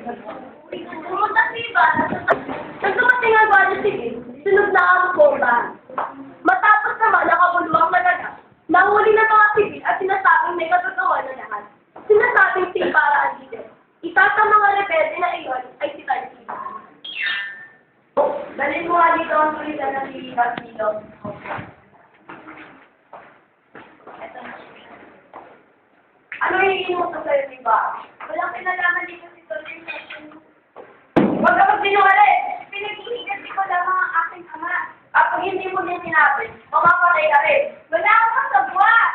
Pumunta si Ivan, nang dumating ang Guardia Civil, sunod na ang bomba. Matapos naman nakabuluang malaga, nahuli ng mga sibil at sinasabing may katotohanan na lahat. Sinasabing si Ibarra ang leader. Isa sa mga rebelde na iyon ay si Tarcillo. Dalhin mo nga dito ang tulisan na si Tarcillo. Ano hingin mo sa sa'yo, Ibarra? Walang kinalaman dito si Tarcillo. Huwag ka magsinungaling! Pinag-iigat ko lang ang aking ama. At kung hindi mo din sinabi, mamapatay ka rin. Wala akong sa buwan!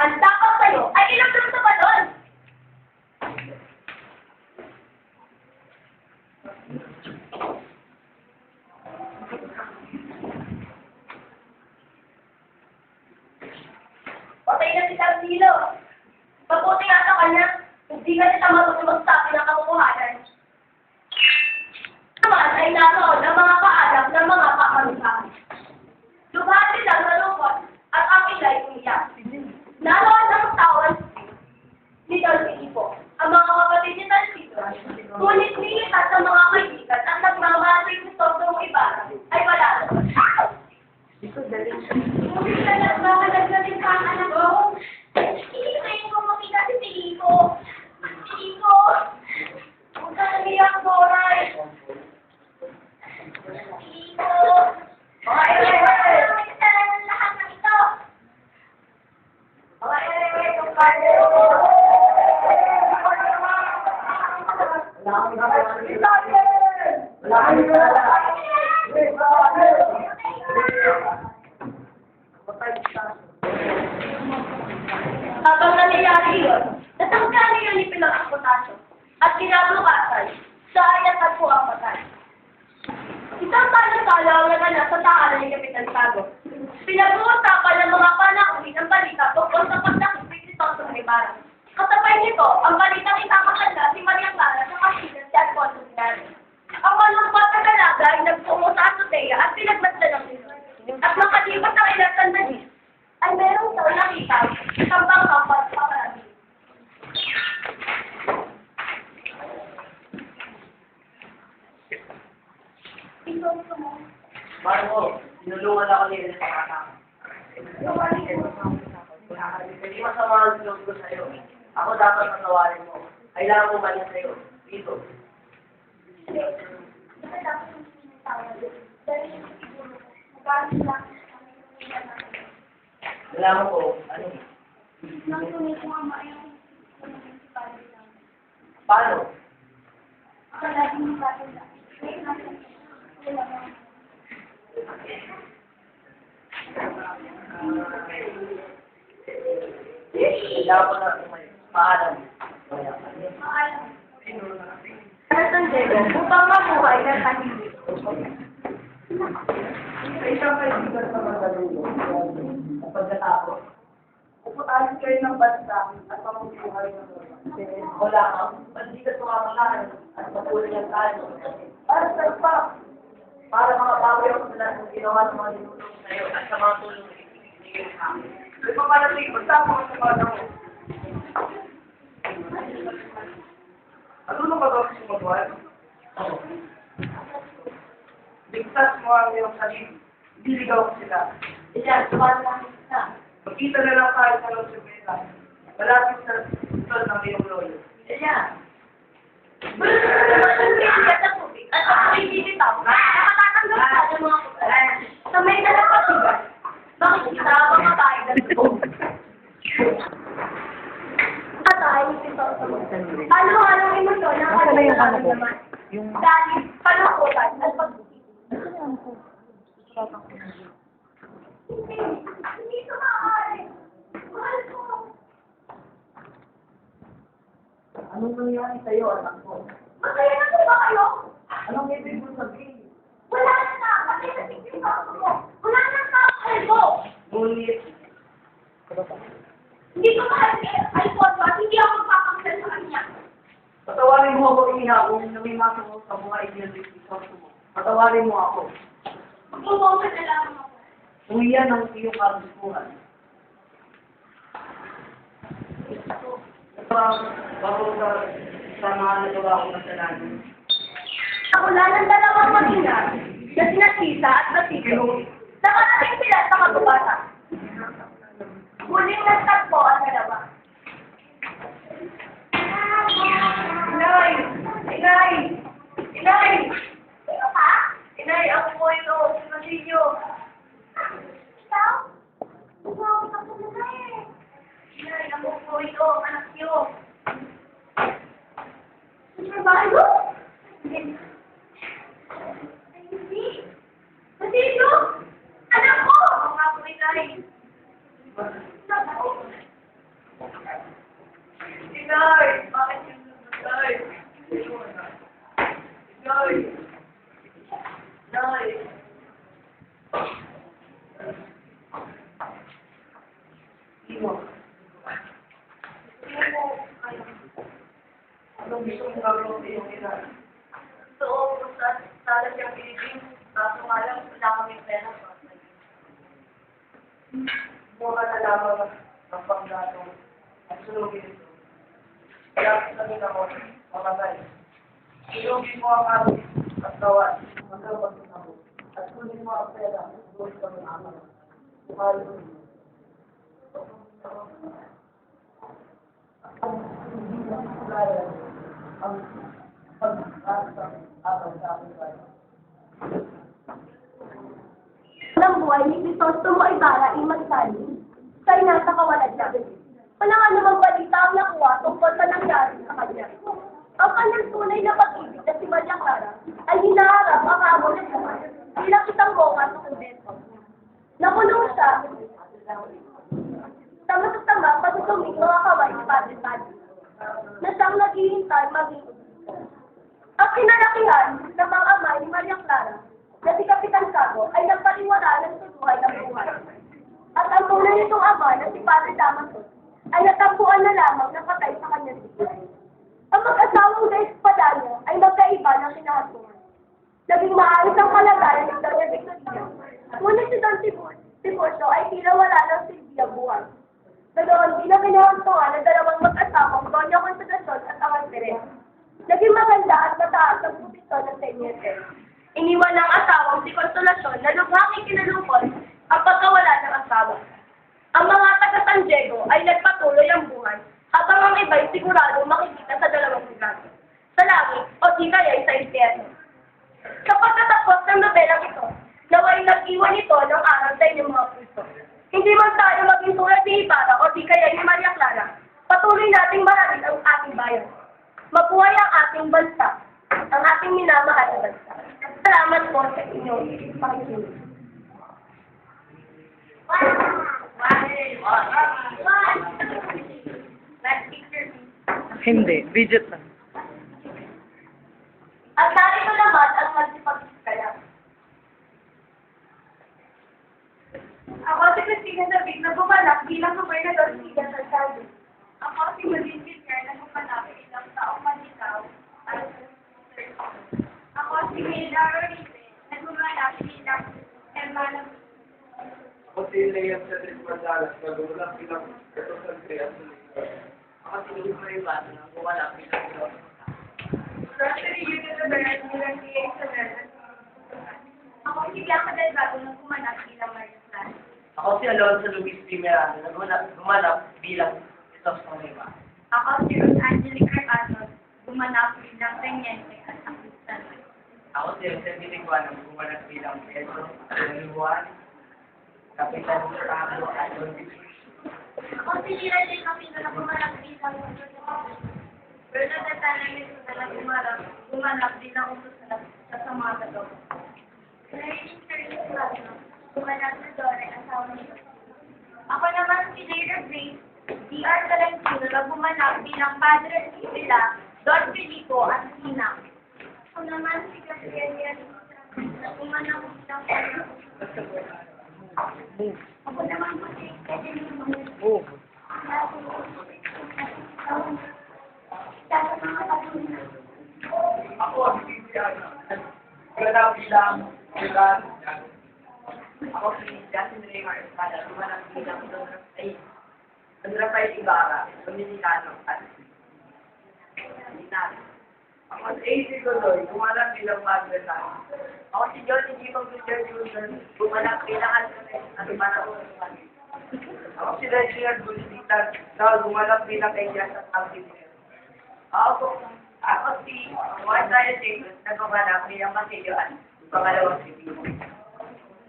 Ang dapat sa'yo ay ilagdam sa balon! Patay na si Tarcillo. Mabuti nga sa kanya, hindi ka nila marunong magsabi ng katotohanan. Naman ay naroon ng mga kaalam ng mga pakarusahan. Lumahan sila sa lungkot at ang ila'y umiyak. Naroon ng tawan ni Tarcillo, ang mga kapatid ni Tarcillo. Ngunit nilipat ng mga kaibigan at nagmamahal ni Totong Ibarra ay wala naman. Ngunit na nagmamalag na din ang anak ko. Iniisayin ko makita si Filipo. Filipo! Huwag ka namiyak, Boray! Filipo! Mga ere-ere! Magkakaroon ng lahat ng ito! Mga ere-ere! Kumpare! Habang nangyayari yun, natanggal niya ni Pilar ang potasyo at kinabukasan, sa ayat at po ang patay. Isang talo-talo ang naganap sa tahanan ni Kapitan Sago. Pinag-uusapan ng mga panahuli ng balita tungkol sa pagdakipig ni Totong Ibarra. Kasabay nito, ang balitang itakakanda si Maria Clara sa kasinan si Alfonso Sinari. Ang malungkot na dalaga ay nagtungo sa azotea at pinagmasdan ng sila. At makalipas ang ilang sandali, ay merong daw nakita isang bangkang paparami. Marco, sinulungan ako nila sa kasama. Hindi masama ang loob ko sa'yo. Ako dapat patawarin mo. Kailangan ko balik sa'yo. Dito. Alam mo ko, ano? Paano? Kailangan ko na paalam. San Diego, upang mabuhay ng tahimik. Sa isang kaibigan sa Mandaluyong, sa pagkatapos, upuan kayo ng bansa at pamumuhay ng lupa. Wala kang, hindi ka tumamalahan at mapulit ang tayo. Para sa iba, para makabawi ako sa lahat ng ginawa ng mga linulong sa'yo at sa mga tulong na ibigay sa akin. Kaya papalating, magsama ko sa mga mo. Ano nung magawin sa mabuhay? Oo. Ligtas mo ang iyong sarili. Diligaw ko sila. Iyan, suwan lang isa. Magkita na lang tayo sa Los Angeles. Malapit sa tutol ng iyong lolo. Iyan. At ako ibibitaw na nakatatanggap sa ng mga kusalan. Sa may nalapasigan, bakit kita mga tayo ng loob? Patay, ito sa mga. Ano-anong emosyon ang kanilang naman? Dahil panukutan at pag-ibig. Hindi ito maaari. Mahal ko. Anong nangyari sa'yo, anak ko? Masaya na po ba kayo? Anong ibig mo sabihin? Wala na! Kasi natigil ako. Wala na kakahal ko. Ngunit, Hindi ko mahal si Alfonso at hindi ako magpapakasal sa kanya. patawarin mo ako, Iha, kung namimasok mo sa mga idealistic sa mo. Patawarin mo ako. Magpupunta na lang ako. Uwian ang iyong kagustuhan. Ito ang bago sa mga nagawa ko ng kasalanan. Nakula ng dalawang mag-ina na sina Tita at Basito. Nakarating sila sa kagubatan. Huling nagtagpo ang dalawa. Inay! Inay! Inay! Ano ka? Inay, ako po ito, si Masilio. Ikaw? Ikaw, ako na eh. Inay, ako po ito, anak niyo. Trabaho? Hindi. Hindi. Masilio! Anak ko! Ako nga po, Inay. Inay! Bakit yung Inay? Inay! Inay! Imo. Anong gusto mong gawin sa iyong ina? Gusto ko sa siyang Pilipin. Kaso nga lang, wala kami pera. Mga nalaman ng panggatong at sunugin ito. Kaya sabi ako, mamatay. Sunugin mo ang amin at gawan, magkabag ako. At kunin mo ang pera, doon sa mga amin. Mahal ko niyo. Ang hindi na kaya ang pag-asa atal sa aking bayan. Ng buhay ni Crisostomo Ibarra Imagsali sa'y nasa kawalan niya. Wala nga namang balita ang nakuha tungkol sa nangyari sa kanya. Ang kanyang tunay na pag-ibig na si Maria Clara ay hinaharap ang amo ng buhay bilang isang monga sa kumbento. Nakulong siya tama patutuming mga kaway ni Padre Padre na siyang naghihintay maging ang kinalakihan ng mga ama ni Maria Clara na si Kapitan Cago ay nagpaliwanagan sa buhay ng buhay. At ang tunay nitong ama na si Padre Damaso ay natampuan na lamang ng patay sa kanyang buhay. Ang mag-asawang Espadanya ay magkaiba ng kinahatungan. Naging maayos ang kalagayan ng Doña Victorina. Ngunit si Don Tiburcio ay tila wala ng silbiang buhay. Ganoon din ang kinahatungan ng dalawang mag-asawang Doña Concepcion at Aman Perez. Naging maganda at mataas ang pupito ng Teniente. Iniwan ng asawang si Consolacion na lubhang ikinalungkot ang pagkawala ng asawa. Ang mga taga-San Diego ay nagpatuloy ang buhay habang ang iba'y sigurado makikita sa dalawang lugar, sa langit o di kaya'y sa impyerno. Sa pagtatapos ng nobelang ito, naway nag-iwan ito ng aral sa inyong mga puso. Hindi man tayo maging tulad ni Ibarra o di kaya ni Maria Clara, patuloy nating mahalin ang ating bayan. Mabuhay ang ating bansa, ang ating minamahal na bansa. Salamat po sa inyong pakikinig. Hindi, budget lang. At narito naman ang magsipag-kaya. Ako si Christina David na gumanap bilang gobernador ng Sigas Alcalde. Ako si Marin Villar na gumanap ilang taong manikaw at ako si Mila Rorice na gumanap bilang hermano. Ako si Leia Cedric Gonzalez, nagulak bilang Representative Creas Solidaridad. Ako si Luis Maribat na gumanap bilang Rosary Union of Beres bilang si Isabel. Ako si Bianca Delgado na gumanap bilang Maria Clara. Ako si Alonso Luis Primerano na gumanap bilang Itos Pangima. Ako si Ruth Angelica Carcanos, gumanap bilang Teniente at Assistant. Ako si Jose Biliguan na gumanap bilang Pedro Juan, Kapitan Serrano at Don Ako si Lira J. Capino na gumanap bilang Bernadette Tanemis na gumanap bilang utos sa mga gato. Lady Shirley Plano, gumanap sa Dore at asawa niya. Ako naman si Leila Grace, D.R. Talentino na gumanap bilang Padre Isabela, Don Filipo at Sina. Ako naman si Gabriela na gumanap bilang Ako naman po si Oh. Ako si Viviana. Ganap bilang Juan. Ako si Justin Raymar Espada, gumanap bilang Don Rafael Ibarra, Dominicano, at Linaro. Ako si AC Godoy, gumanap bilang Padre San. Ako si Johnny G. Computer Jr., gumanap bilang at Manawag. Ako si Reginald Gulisitan, gumanap bilang Elias at Alvin. Ako si Juan Ryan David, nagpapanap bilang Matilio at pangalawang sibilo.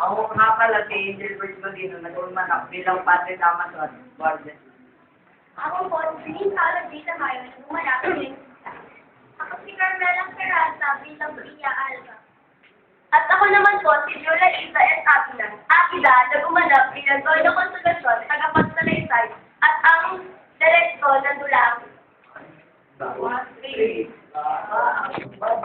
Ako nga pala si Gilbert Godino, nagpapanap bilang Padre Damas at Guardian. Ako po, si Sala Gita Mayon, gumanap bilang isa. Ako si Carmela Ferrata bilang Bria Alba. At ako naman po, si Viola Isa at Akida, na gumanap bilang Doña Consolacion, tagapagtalaysay, at ang direktor ng Dulang. 1, 3.